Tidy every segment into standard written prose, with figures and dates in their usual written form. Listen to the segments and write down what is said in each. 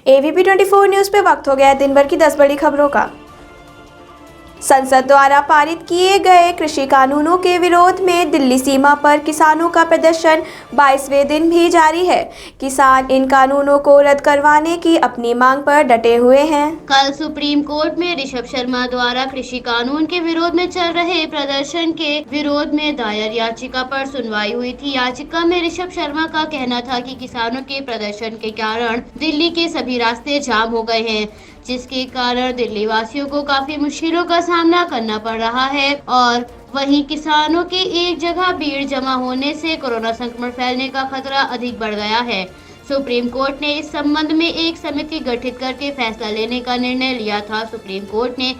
AVP 24 news पे वक्त हो गया है दिन भर की 10 बड़ी खबरों का। संसद द्वारा पारित किए गए कृषि कानूनों के विरोध में दिल्ली सीमा पर किसानों का प्रदर्शन 22वें दिन भी जारी है। किसान इन कानूनों को रद्द करवाने की अपनी मांग पर डटे हुए हैं। कल सुप्रीम कोर्ट में ऋषभ शर्मा द्वारा कृषि कानून के विरोध में चल रहे प्रदर्शन के विरोध में दायर याचिका पर सुनवाई हुई थी। याचिका में ऋषभ शर्मा का कहना था कि किसानों के प्रदर्शन के कारण दिल्ली के सभी रास्ते जाम हो गए हैं, जिसके कारण दिल्ली वासियों को काफी मुश्किलों का सामना करना पड़ रहा है और वहीं किसानों के एक जगह भीड़ जमा होने से कोरोना संक्रमण फैलने का खतरा अधिक बढ़ गया है। सुप्रीम कोर्ट ने इस संबंध में एक समिति गठित करके फैसला लेने का निर्णय लिया था। सुप्रीम कोर्ट ने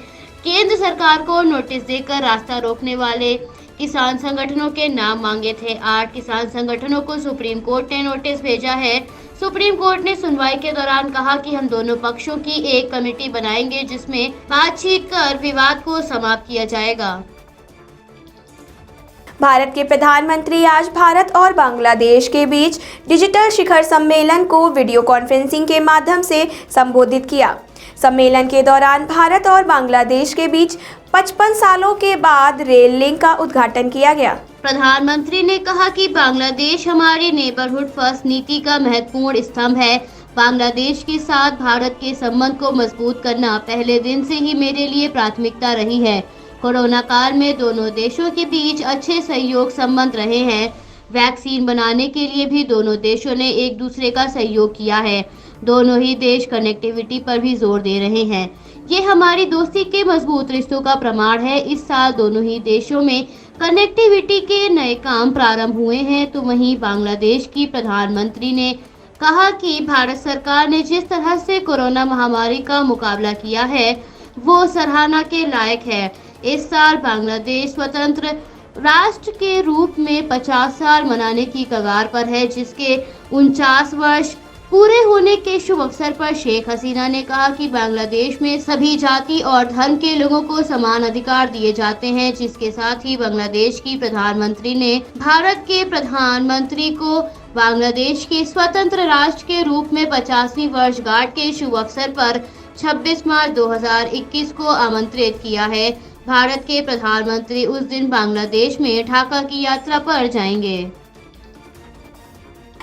केंद्र सरकार को नोटिस देकर रास्ता रोकने वाले किसान संगठनों के नाम मांगे थे। 8 किसान संगठनों को सुप्रीम कोर्ट ने नोटिस भेजा है। सुप्रीम कोर्ट ने सुनवाई के दौरान कहा कि हम दोनों पक्षों की एक कमेटी बनाएंगे, जिसमें बातचीत कर विवाद को समाप्त किया जाएगा। भारत के प्रधानमंत्री आज भारत और बांग्लादेश के बीच डिजिटल शिखर सम्मेलन को वीडियो कॉन्फ्रेंसिंग के माध्यम से संबोधित किया। सम्मेलन के दौरान भारत और बांग्लादेश के बीच 55 सालों के बाद रेल लिंक का उद्घाटन किया गया। प्रधानमंत्री ने कहा कि बांग्लादेश हमारी नेबरहुड फर्स्ट नीति का महत्वपूर्ण स्तंभ है। बांग्लादेश के साथ भारत के संबंध को मजबूत करना पहले दिन से ही मेरे लिए प्राथमिकता रही है। कोरोना काल में दोनों देशों के बीच अच्छे सहयोग संबंध रहे हैं। वैक्सीन बनाने के लिए भी दोनों देशों ने एक दूसरे का सहयोग किया है। दोनों ही देश कनेक्टिविटी पर भी जोर दे रहे हैं। ये हमारी दोस्ती के मजबूत रिश्तों का प्रमाण है। इस साल दोनों ही देशों में कनेक्टिविटी के नए काम प्रारंभ हुए हैं। तो वहीं बांग्लादेश की प्रधानमंत्री ने कहा कि भारत सरकार ने जिस तरह से कोरोना महामारी का मुकाबला किया है वो सराहना के लायक है। इस साल बांग्लादेश स्वतंत्र राष्ट्र के रूप में 50 साल मनाने की कगार पर है, जिसके 49 वर्ष पूरे होने के शुभ अवसर पर शेख हसीना ने कहा कि बांग्लादेश में सभी जाति और धर्म के लोगों को समान अधिकार दिए जाते हैं। जिसके साथ ही बांग्लादेश की प्रधानमंत्री ने भारत के प्रधानमंत्री को बांग्लादेश के स्वतंत्र राष्ट्र के रूप में 50वीं वर्षगांठ के शुभ अवसर पर 26 मार्च 2021 को आमंत्रित किया है। भारत के प्रधानमंत्री उस दिन बांग्लादेश में ढाका की यात्रा पर जाएंगे।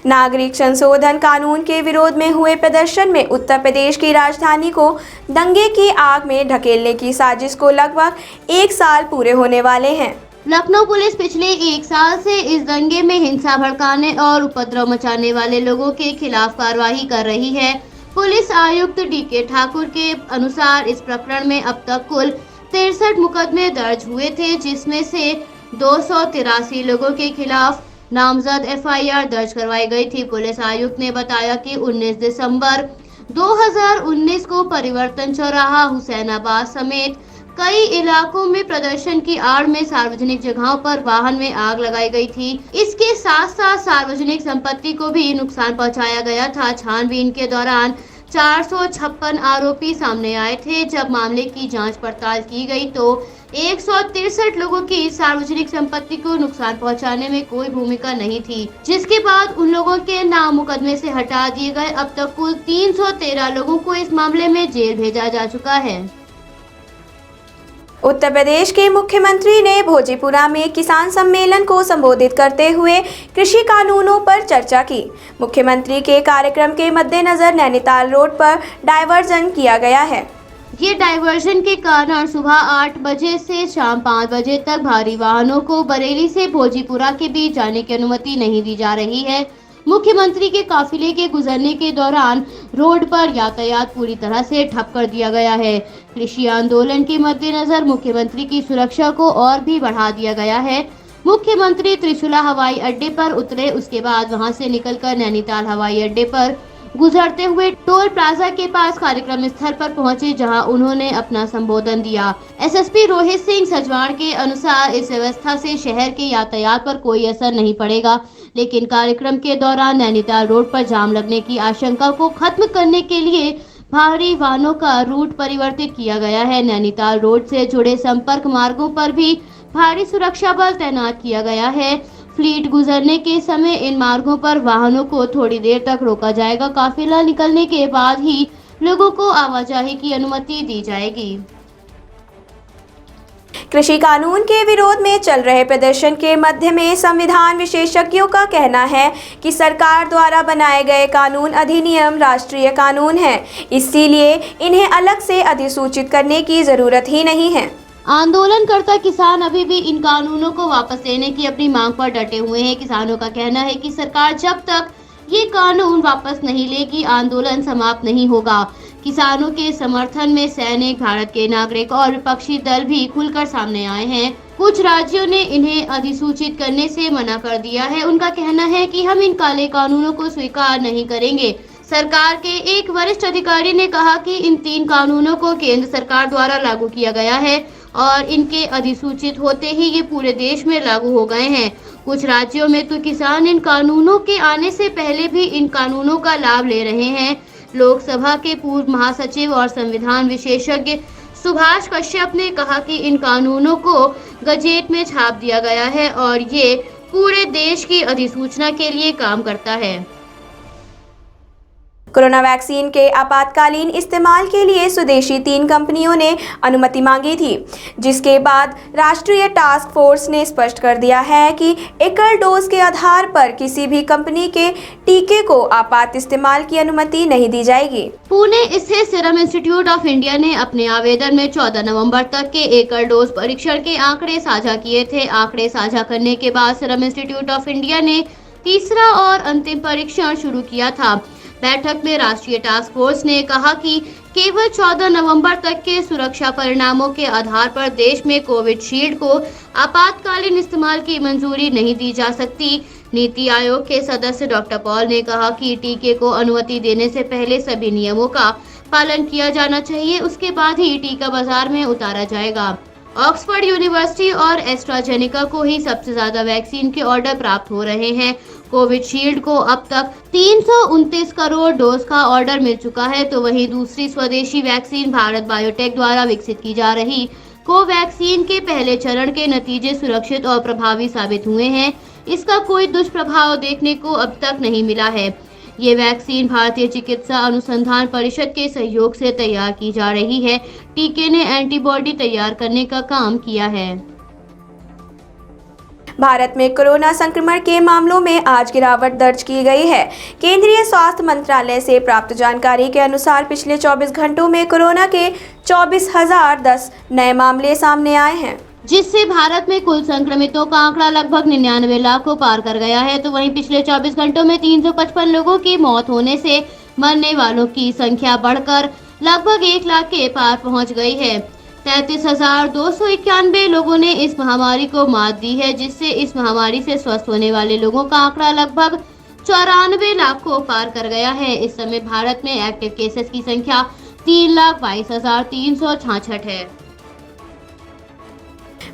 नागरिक संशोधन कानून के विरोध में हुए प्रदर्शन में उत्तर प्रदेश की राजधानी को दंगे की आग में ढकेलने की साजिश को लगभग 1 साल पूरे होने वाले हैं। लखनऊ पुलिस पिछले 1 साल से इस दंगे में हिंसा भड़काने और उपद्रव मचाने वाले लोगों के खिलाफ कार्रवाई कर रही है। पुलिस आयुक्त DK ठाकुर के अनुसार इस प्रकरण में अब तक कुल 63 मुकदमे दर्ज हुए थे, जिसमें से 283 लोगों के खिलाफ नामजद FIR दर्ज करवाई गई थी। पुलिस आयुक्त ने बताया कि 19 दिसंबर 2019 को परिवर्तन चौराहा, हुसैनाबाद समेत कई इलाकों में प्रदर्शन की आड़ में सार्वजनिक जगहों पर वाहन में आग लगाई गई थी। इसके साथ साथ सार्वजनिक संपत्ति को भी नुकसान पहुंचाया गया था। छानबीन के दौरान 456 आरोपी सामने आए थे। जब मामले की जांच पड़ताल की गई तो 163 लोगों की सार्वजनिक संपत्ति को नुकसान पहुंचाने में कोई भूमिका नहीं थी, जिसके बाद उन लोगों के नाम मुकदमे से हटा दिए गए। अब तक कुल 313 लोगों को इस मामले में जेल भेजा जा चुका है। उत्तर प्रदेश के मुख्यमंत्री ने भोजपुरा में किसान सम्मेलन को संबोधित करते हुए कृषि कानूनों पर चर्चा की। मुख्यमंत्री के कार्यक्रम के मद्देनजर नैनीताल रोड पर डायवर्जन किया गया है। ये डायवर्जन के कारण सुबह 8 बजे से शाम 5 बजे तक भारी वाहनों को बरेली से भोजपुरा के बीच जाने की अनुमति नहीं दी जा रही है। मुख्यमंत्री के काफिले के गुजरने के दौरान रोड पर यातायात पूरी तरह से ठप कर दिया गया है। कृषि आंदोलन के मद्देनजर मुख्यमंत्री की सुरक्षा को और भी बढ़ा दिया गया है। मुख्यमंत्री त्रिशूला हवाई अड्डे पर उतरे, उसके बाद वहां से निकलकर नैनीताल हवाई अड्डे पर गुजरते हुए टोल प्लाजा के पास कार्यक्रम स्थल पर पहुंचे, जहां उन्होंने अपना संबोधन दिया। SSP रोहित सिंह सजवाण के अनुसार इस व्यवस्था से शहर के यातायात पर कोई असर नहीं पड़ेगा, लेकिन कार्यक्रम के दौरान नैनीताल रोड पर जाम लगने की आशंका को खत्म करने के लिए भारी वाहनों का रूट परिवर्तित किया गया है। नैनीताल रोड से जुड़े संपर्क मार्गों पर भी भारी सुरक्षा बल तैनात किया गया है। फ्लीट गुजरने के समय इन मार्गों पर वाहनों को थोड़ी देर तक रोका जाएगा। काफिला निकलने के बाद ही लोगों को आवाजाही की अनुमति दी जाएगी। कृषि कानून के विरोध में चल रहे प्रदर्शन के मध्य में संविधान विशेषज्ञों का कहना है कि सरकार द्वारा बनाए गए कानून अधिनियम राष्ट्रीय कानून हैं, इसीलिए इन्हें अलग से अधिसूचित करने की जरूरत ही नहीं है। आंदोलनकर्ता किसान अभी भी इन कानूनों को वापस लेने की अपनी मांग पर डटे हुए हैं। किसानों का कहना है कि सरकार जब तक ये कानून वापस नहीं लेगी, आंदोलन समाप्त नहीं होगा। किसानों के समर्थन में सैनिक, भारत के नागरिक और विपक्षी दल भी खुलकर सामने आए हैं। कुछ राज्यों ने इन्हें अधिसूचित करने से मना कर दिया है। उनका कहना है कि हम इन काले कानूनों को स्वीकार नहीं करेंगे। सरकार के एक वरिष्ठ अधिकारी ने कहा कि इन 3 कानूनों को केंद्र सरकार द्वारा लागू किया गया है और इनके अधिसूचित होते ही ये पूरे देश में लागू हो गए हैं। कुछ राज्यों में तो किसान इन कानूनों के आने से पहले भी इन कानूनों का लाभ ले रहे हैं। लोकसभा के पूर्व महासचिव और संविधान विशेषज्ञ सुभाष कश्यप ने कहा कि इन कानूनों को गजेट में छाप दिया गया है और ये पूरे देश की अधिसूचना के लिए काम करता है। कोरोना वैक्सीन के आपातकालीन इस्तेमाल के लिए स्वदेशी 3 कंपनियों ने अनुमति मांगी थी, जिसके बाद राष्ट्रीय टास्क फोर्स ने स्पष्ट कर दिया है कि एकल डोज के आधार पर किसी भी कंपनी के टीके को आपात इस्तेमाल की अनुमति नहीं दी जाएगी। पुणे स्थित सीरम इंस्टीट्यूट ऑफ इंडिया ने अपने आवेदन में 14 नवंबर तक के एकल डोज परीक्षण के आंकड़े साझा किए थे। आंकड़े साझा करने के बाद सीरम इंस्टीट्यूट ऑफ इंडिया ने तीसरा और अंतिम परीक्षण शुरू किया था। बैठक में राष्ट्रीय टास्क फोर्स ने कहा कि केवल 14 नवंबर तक के सुरक्षा परिणामों के आधार पर देश में कोविशील्ड को आपातकालीन इस्तेमाल की मंजूरी नहीं दी जा सकती। नीति आयोग के सदस्य डॉक्टर पॉल ने कहा कि टीके को अनुमति देने से पहले सभी नियमों का पालन किया जाना चाहिए, उसके बाद ही टीका बाजार में उतारा जाएगा। ऑक्सफोर्ड यूनिवर्सिटी और एस्ट्राजेनेका को ही सबसे ज्यादा वैक्सीन के ऑर्डर प्राप्त हो रहे हैं। कोविशील्ड को अब तक 329 करोड़ डोज का ऑर्डर मिल चुका है, तो वहीं दूसरी स्वदेशी वैक्सीन भारत बायोटेक द्वारा विकसित की जा रही कोवैक्सीन के पहले चरण के नतीजे सुरक्षित और प्रभावी साबित हुए हैं। इसका कोई दुष्प्रभाव देखने को अब तक नहीं मिला है। ये वैक्सीन भारतीय चिकित्सा अनुसंधान परिषद के सहयोग से तैयार की जा रही है। टीके ने एंटीबॉडी तैयार करने का काम किया है। भारत में कोरोना संक्रमण के मामलों में आज गिरावट दर्ज की गई है। केंद्रीय स्वास्थ्य मंत्रालय से प्राप्त जानकारी के अनुसार पिछले 24 घंटों में कोरोना के 24,010 नए मामले सामने आए हैं, जिससे भारत में कुल संक्रमितों का आंकड़ा लगभग 99 लाख को पार कर गया है। तो वहीं पिछले 24 घंटों में 355 लोगों की मौत होने से मरने वालों की संख्या बढ़कर लगभग 1 लाख के पार पहुंच गई है। 33,291 लोगों ने इस महामारी को मात दी है, जिससे इस महामारी से स्वस्थ होने वाले लोगों का आंकड़ा लगभग 94 लाख को पार कर गया है। इस समय भारत में एक्टिव केसेस की संख्या 3,22,366 है।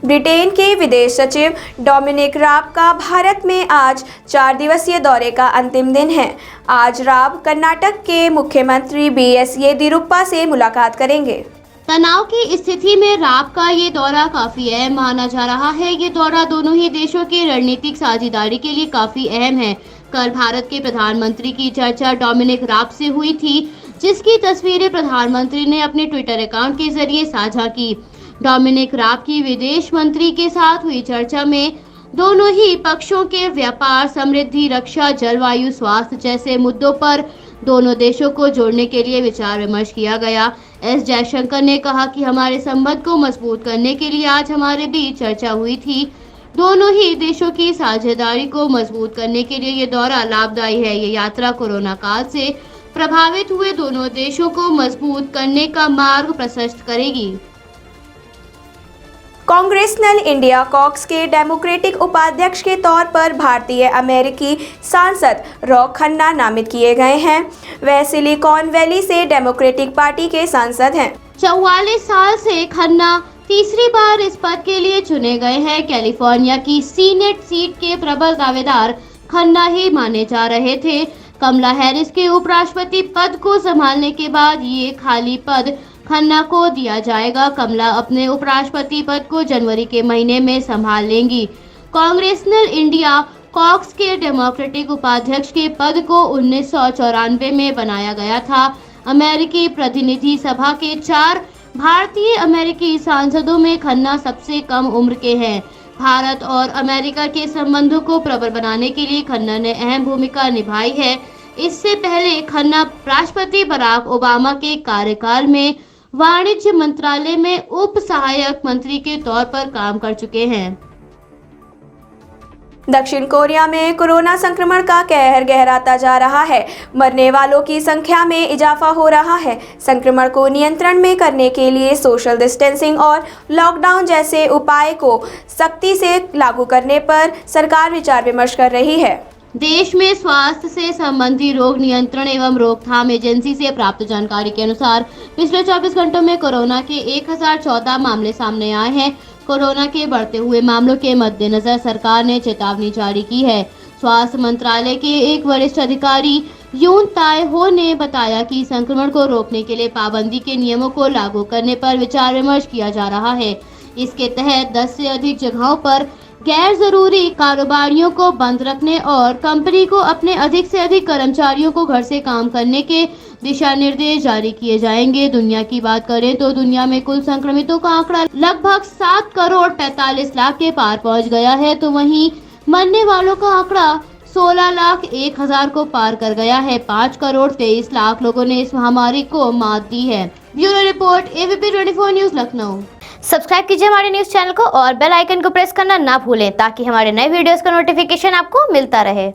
ब्रिटेन के विदेश सचिव डोमिनिक राब का भारत में आज 4 दिवसीय दौरे का अंतिम दिन है। आज राब कर्नाटक के मुख्यमंत्री BS येदियुरप्पा से मुलाकात करेंगे। तनाव की स्थिति में राब का ये दौरा काफी अहम माना जा रहा है। ये दौरा दोनों ही देशों की रणनीतिक साझेदारी के लिए काफी अहम है। कल भारत के प्रधानमंत्री की चर्चा डोमिनिक राब से हुई थी, जिसकी तस्वीरें प्रधानमंत्री ने अपने ट्विटर अकाउंट के जरिए साझा की। डोमिनिक राब की विदेश मंत्री के साथ हुई चर्चा में दोनों ही पक्षों के व्यापार, समृद्धि, रक्षा, जलवायु, स्वास्थ्य जैसे मुद्दों पर दोनों देशों को जोड़ने के लिए विचार विमर्श किया गया। एस जयशंकर ने कहा कि हमारे संबंध को मजबूत करने के लिए आज हमारे बीच चर्चा हुई थी। दोनों ही देशों की साझेदारी को मजबूत करने के लिए ये दौरा लाभदायी है। ये यात्रा कोरोना काल से प्रभावित हुए दोनों देशों को मजबूत करने का मार्ग प्रशस्त करेगी। कांग्रेसनल इंडिया कॉक्स के डेमोक्रेटिक उपाध्यक्ष के तौर पर भारतीय अमेरिकी सांसद रॉ खन्ना नामित किए गए हैं। वह सिलिकॉन वैली से डेमोक्रेटिक पार्टी के सांसद हैं। 44 साल से खन्ना तीसरी बार इस पद के लिए चुने गए हैं। कैलिफोर्निया की सीनेट सीट के प्रबल दावेदार खन्ना ही माने जा रहे थे। कमला हैरिस के उपराष्ट्रपति पद को संभालने के बाद ये खाली पद खन्ना को दिया जाएगा। कमला अपने उपराष्ट्रपति पद को जनवरी के महीने में संभाल लेंगी। कांग्रेसनल इंडिया कॉक्स के डेमोक्रेटिक उपाध्यक्ष के पद को 1994 में बनाया गया था। अमेरिकी प्रतिनिधि सभा के 4 भारतीय अमेरिकी सांसदों में खन्ना सबसे कम उम्र के हैं। भारत और अमेरिका के संबंधों को प्रबल बनाने के लिए खन्ना ने अहम भूमिका निभाई है। इससे पहले खन्ना राष्ट्रपति बराक ओबामा के कार्यकाल में वाणिज्य मंत्रालय में उप सहायक मंत्री के तौर पर काम कर चुके हैं। दक्षिण कोरिया में कोरोना संक्रमण का कहर गहराता जा रहा है। मरने वालों की संख्या में इजाफा हो रहा है। संक्रमण को नियंत्रण में करने के लिए सोशल डिस्टेंसिंग और लॉकडाउन जैसे उपाय को सख्ती से लागू करने पर सरकार विचार विमर्श कर रही है। देश में स्वास्थ्य से संबंधी रोग नियंत्रण एवं रोकथाम एजेंसी से प्राप्त जानकारी के अनुसार पिछले 24 घंटों में कोरोना के 1014 मामले सामने आए हैं। कोरोना के बढ़ते हुए मामलों के मद्देनजर सरकार ने चेतावनी जारी की है। स्वास्थ्य मंत्रालय के एक वरिष्ठ अधिकारी यून ताय हो ने बताया कि संक्रमण को रोकने के लिए पाबंदी के नियमों को लागू करने पर विचार विमर्श किया जा रहा है। इसके तहत 10 से अधिक जगहों पर गैर जरूरी कारोबारियों को बंद रखने और कंपनी को अपने अधिक से अधिक कर्मचारियों को घर से काम करने के दिशा निर्देश जारी किए जाएंगे। दुनिया की बात करें तो दुनिया में कुल संक्रमितों का आंकड़ा लगभग 7 करोड़ 45 लाख के पार पहुंच गया है, तो वहीं मरने वालों का आंकड़ा 16 लाख 1 हजार को पार कर गया है। 5 करोड़ 23 लाख लोगों ने इस महामारी को मात दी है। Bureau report AVP 24 news Lucknow. Subscribe कीजिए हमारे न्यूज चैनल को और बेल आइकन को प्रेस करना ना भूलें ताकि हमारे नए वीडियोस का नोटिफिकेशन आपको मिलता रहे।